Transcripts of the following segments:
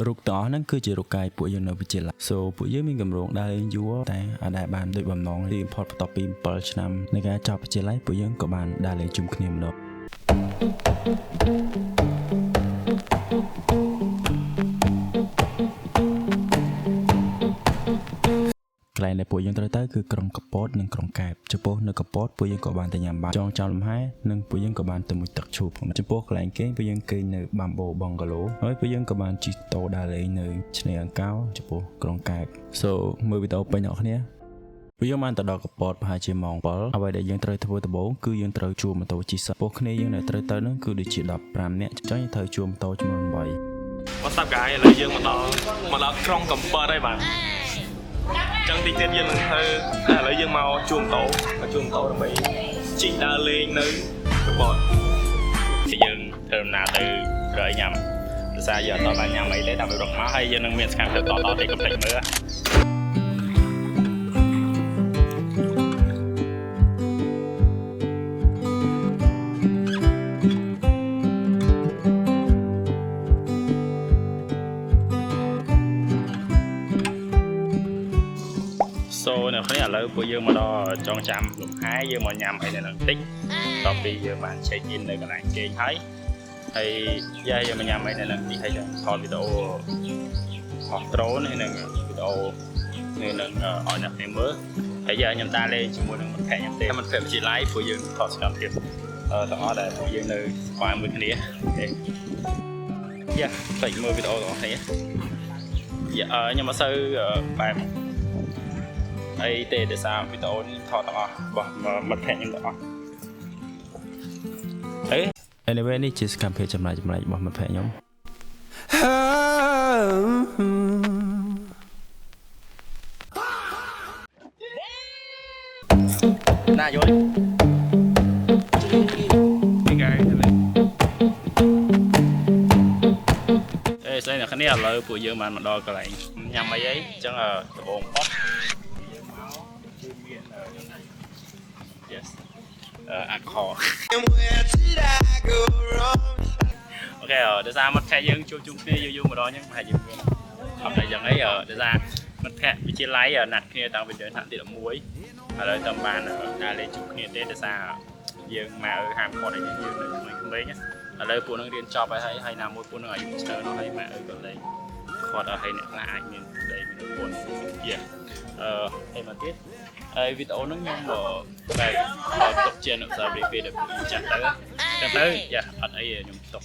រូបតោះហ្នឹងគឺជារូបកាយពួកយើងនៅវិទ្យាល័យ so ពួកយើងមានកម្រងដើរលេងយូរតែអាចដែលបានដូចបំណងរៀនផុតបន្ទាប់ពី7ឆ្នាំនៃការចប់វិទ្យាល័យពួកយើងក៏បានដើរលេងជុំគ្នាម្ដងកន្លែងដែលពួកយើងត្រូវទៅគឺក្រុងកពតនិងក្រុងកែបចំពោះនៅកពតពួកយើងក៏បានទៅញ៉ាំបាយចងចាំលំហែនិងពួកយើងក៏បានទៅមុជទឹកឈូបចំពោះកន្លែងគេងពួកយើងគេងនៅ Bamboo Bungalow ហើយពួកយើងក៏បានជិះតូដើរលេងនៅឆ្នេរអង្កោចំពោះក្រុងកែប so មើលវីដេអូពេញអ្នកគ្នាពួកយើងបានទៅដល់កពតប្រហែលជាម៉ោង7អ្វីដែលយើងត្រូវធ្វើដំបូងគឺយើងត្រូវជួលម៉ូតូជិះសិនពោះគ្នាយើងដែលត្រូវទៅនោះគឺដូចជា15នាក់ចុះយើងត្រូវជួលម៉ូតូចំនួន8 What's up guys ឥឡូវយើងមកដល់ក្រុងកំពតហើយបាទចឹងទីទៀតយើងនឹងធ្វើឥឡូវយើងមកជួមតោដើម្បីជិះដើរលេងនៅកំពតthìយើងធ្វើដំណើរទៅរកញ៉ាំភាសាយើងអត់បានញ៉ាំអីទេតាមរកមកហើយយើងនឹងមានសកម្មភាពតៗទេកុំភ្លេចមើលនៅគ្នាឥឡូវពួកយើងមកដល់ចងចាំលំហែយើងមកញ៉ាំអីនៅនឹងតិចតពីយើងបាន check in នៅកន្លែងគេងហើយយើងមកញ៉ាំអីនៅនឹងទីហើយថតវីដេអូអស់ដ្រូនហើយនឹងវីដេអូនៅនឹងឲ្យអ្នកគ្នាមើលហើយខ្ញុំដើរលេងជាមួយនឹងមិត្តភក្តិខ្ញុំទេមិត្តភក្តិជា live ពួកយើងថតសកម្មភាពទាំងអស់ដែលពួកយើងនៅបានមួយគ្នាតែមើលវីដេអូទាំងអស់គ្នាខ្ញុំមិនសូវបែបអីទេដោយសារវីដេអូនេះថតទាំងអស់របស់មិត្តភក្តិខ្ញុំទាំងអស់anyway នេះជាសកម្មភាពចម្លែករបស់មិត្តភក្តិខ្ញុំណាយល់នេះកាយស្អីអ្នកគ្នាឥឡូវពួកយើងបានមកដល់កន្លែងញ៉ាំអីអញ្ចឹងដំបូងផុតអាខោអូខេដោយសារមិត្តភក្តិយើងជួបជុំគ្នាយូរម្ដងអញ្ចឹងប្រហែលជាមានអត់តែយ៉ាងអីដោយសារមិត្តភក្តិវិទ្យាល័យណាត់គ្នាតាំងពីថ្នាក់ទី11ឥឡូវតាមបានដើរលេងជួបគ្នាទេដោយសារយើងមកហាមឃាត់ឲ្យយើងនៅក្មេងៗឥឡូវពួកនឹងរៀនចប់ហើយណាមួយពួកនឹងអាយុច្រើនហើយម៉ែអើក៏លេងគាត់ឲ្យអ្នកខ្លះអាចមានប្តីមានប្រពន្ធហើយមកទៀតហើយវីដេអូហ្នឹងខ្ញុំបែបទុកជាអនុស្សាវរីយ៍ពេលដែលខ្ញុំចាស់ទៅអត់អីខ្ញុំទុក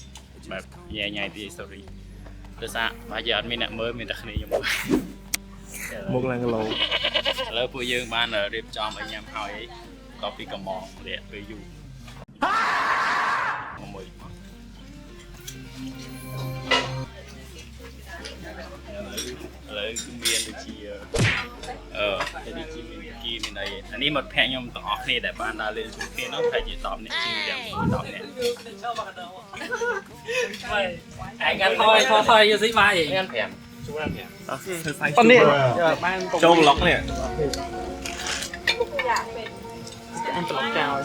បែបញ៉ៃពី story ដោយសារបើយើងអត់មានអ្នកមើលមានតែគ្នាខ្ញុំមកឡើងគីឡូឥឡូវពួកយើងបានរៀបចំឲ្យញ៉ាំហើយក៏ពីកំងរយៈពេលយូរមួយឥឡូវគឺមានដូចជានេះជាមានគីមានអីអានេះមិត្តភក្តិខ្ញុំទាំងអស់គ្នាដែលបានដើរលេងជួបគ្នានោះតែជា10នាក់ជាងទាំង10នាក់ឯងថយយកស៊ីបាយឯង5ជួល5ប៉ុណ្នេះបានចូលប្លុកនេះអញប្លុកចោល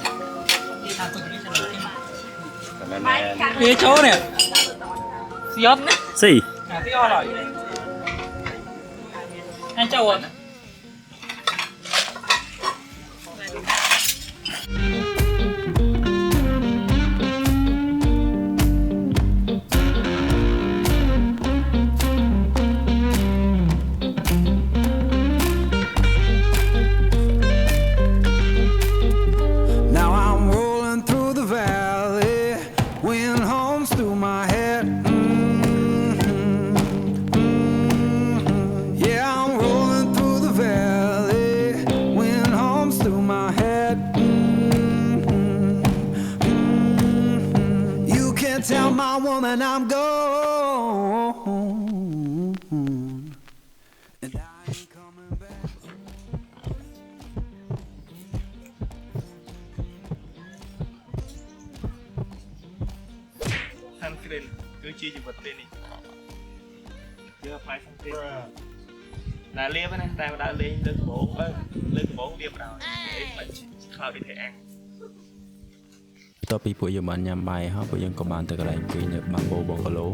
វាចូលនេះស្យត់ណាស៊ីទីអស់ហើយអញចូលអត់ Tell my woman I'm gone and I ain't coming back. ហាន់គ្រិនគឺជាជីវិតពេលនេះយើងផ្លែខាងទៀតដែលលៀបណាតែដើរលេងលើដំបងលៀបដល់អីមិនខ្លោចទេអាំង តពីពួកយើងបានញ៉ាំបាយហើយពួកយើងក៏បានទៅកន្លែងគេងនៅ Bamboo Bungalow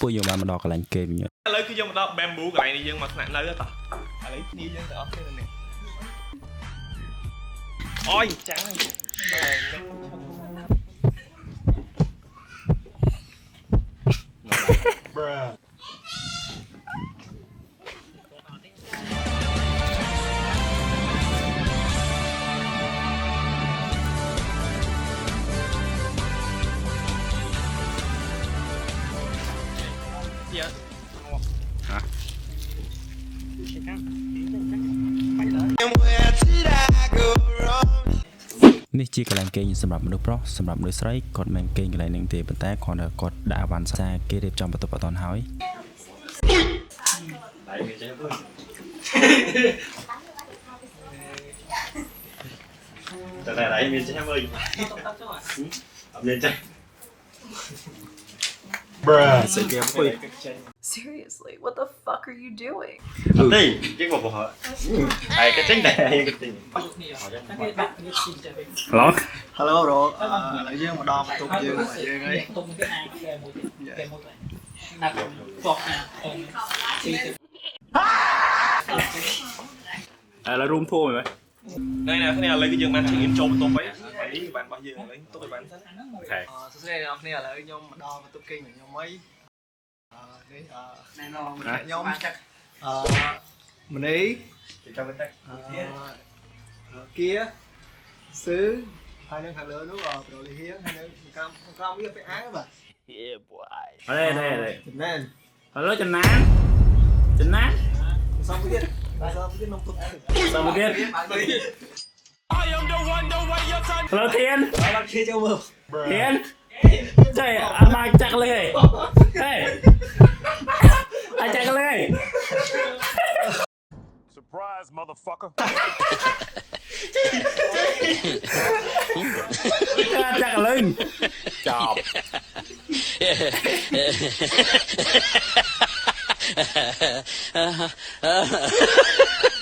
ពួកយើងបានមកដល់កន្លែងគេវិញ ឥឡូវគឺយើងមកដល់ bamboo កន្លែងនេះយើងមកស្នាក់នៅតោះឥឡូវគ្នាយើងទាំងអស់គ្នានេះអូយចាំង នេះជាកន្លែងគេងសម្រាប់មនុស្សប្រុសសម្រាប់មនុស្សស្រីគាត់មិនគេងកន្លែងនឹងទេប៉ុន្តែគ្រាន់តែគាត់ដាក់អវ៉ាន់សាគេរៀបចំបន្ទប់អត់ទាន់ហើយ តែតែមានចេះមើលអត់មានចេះ Seriously, what the fuck are you doing? អត់ទេយើងមកបោះហើយក៏ចេញដែរយើងក៏ចេញ Hello រកឥឡូវយើងមកដល់បន្ទប់យើងយើងហើយ ទុំគេអាចគេមួយណាត់បោះណាអងទីទៅ ឥឡូវ room tour មែន នេះណាគ្នាឥឡូវគឺយើងបាន check in ចូលបន្ទប់ហើយនេះបានរបស់យើងឥឡូវទុកឲ្យបានសិន អូខេ សួស្តីអ្នកនរគ្នាឥឡូវខ្ញុំមកដល់បន្ទប់គេងរបស់ខ្ញុំហើយនេះណែនាំខ្ញុំម្នេះ ចាំទៅ គៀស៊ឺហើយនៅខាងលើនោះប្រូលីហៀងហើយនៅក្រោមវាពាក់អាវបាទ Yeah boy អរេណែ ណែ ឥឡូវចំណានសំទៀតនំទុក សំទៀតឥឡូវធាន ឡើងឈៀចូលមើល ធានចេះអត់មកចាក់លើហេអាចចាក់លើ Surprise, motherfucker. ចាក់លើចប់ Ha ha ha.